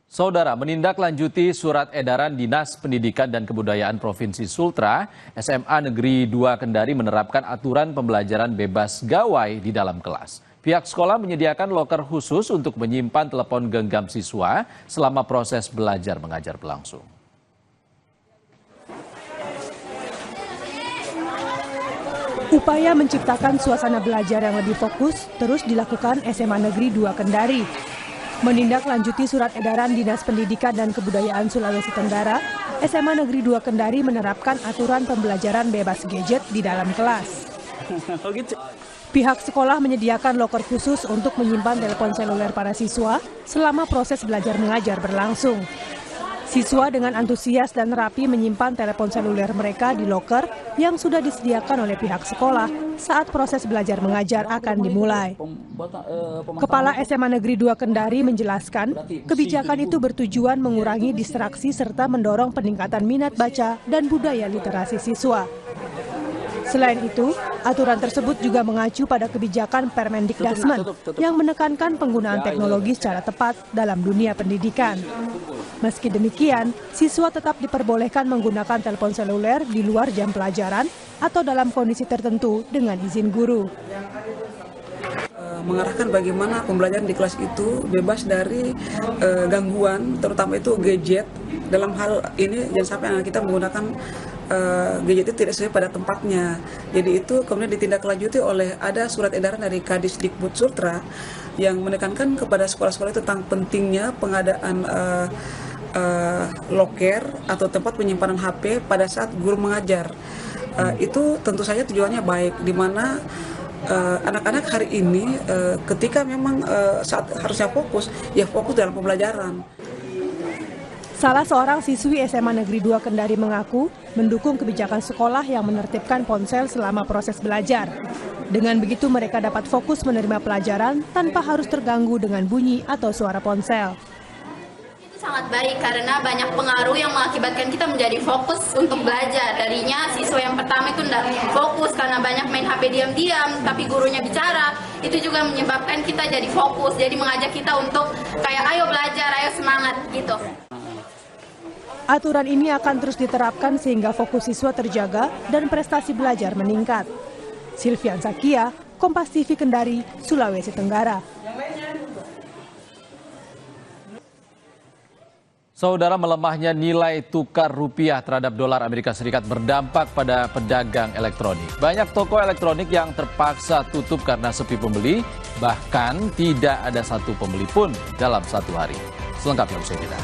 Saudara, menindaklanjuti surat edaran Dinas Pendidikan dan Kebudayaan Provinsi Sultra, SMA Negeri 2 Kendari menerapkan aturan pembelajaran bebas gawai di dalam kelas. Pihak sekolah menyediakan loker khusus untuk menyimpan telepon genggam siswa selama proses belajar mengajar berlangsung. Upaya menciptakan suasana belajar yang lebih fokus terus dilakukan SMA Negeri 2 Kendari. Menindaklanjuti surat edaran Dinas Pendidikan dan Kebudayaan Sulawesi Tenggara, SMA Negeri 2 Kendari menerapkan aturan pembelajaran bebas gadget di dalam kelas. Pihak sekolah menyediakan loker khusus untuk menyimpan telepon seluler para siswa selama proses belajar mengajar berlangsung. Siswa dengan antusias dan rapi menyimpan telepon seluler mereka di loker yang sudah disediakan oleh pihak sekolah saat proses belajar mengajar akan dimulai. Kepala SMA Negeri 2 Kendari menjelaskan, kebijakan itu bertujuan mengurangi distraksi serta mendorong peningkatan minat baca dan budaya literasi siswa. Selain itu, aturan tersebut juga mengacu pada kebijakan Permendikdasmen yang menekankan penggunaan teknologi secara tepat dalam dunia pendidikan. Meski demikian, siswa tetap diperbolehkan menggunakan telepon seluler di luar jam pelajaran atau dalam kondisi tertentu dengan izin guru. Mengarahkan bagaimana pembelajaran di kelas itu bebas dari gangguan, terutama itu gadget. Dalam hal ini jangan sampai anak kita menggunakan gadget itu tidak sesuai pada tempatnya. Jadi itu kemudian ditindaklanjuti oleh ada surat edaran dari Kadisdikbud Sultra yang menekankan kepada sekolah-sekolah itu tentang pentingnya pengadaan loker atau tempat penyimpanan HP pada saat guru mengajar. Itu tentu saja tujuannya baik, di mana anak-anak hari ini ketika memang saat harusnya fokus, ya fokus dalam pembelajaran. Salah seorang siswi SMA Negeri 2 Kendari mengaku mendukung kebijakan sekolah yang menertibkan ponsel selama proses belajar. Dengan begitu mereka dapat fokus menerima pelajaran tanpa harus terganggu dengan bunyi atau suara ponsel. Sangat baik karena banyak pengaruh yang mengakibatkan kita menjadi fokus untuk belajar. Darinya siswa yang pertama itu tidak fokus karena banyak main HP diam-diam, tapi gurunya bicara. Itu juga menyebabkan kita jadi fokus, jadi mengajak kita untuk kayak ayo belajar, ayo semangat gitu. Aturan ini akan terus diterapkan sehingga fokus siswa terjaga dan prestasi belajar meningkat. Silvian Sakia, Kompas TV Kendari, Sulawesi Tenggara. Saudara, melemahnya nilai tukar rupiah terhadap dolar Amerika Serikat berdampak pada pedagang elektronik. Banyak toko elektronik yang terpaksa tutup karena sepi pembeli, bahkan tidak ada satu pembeli pun dalam satu hari. Selengkapnya usai jeda.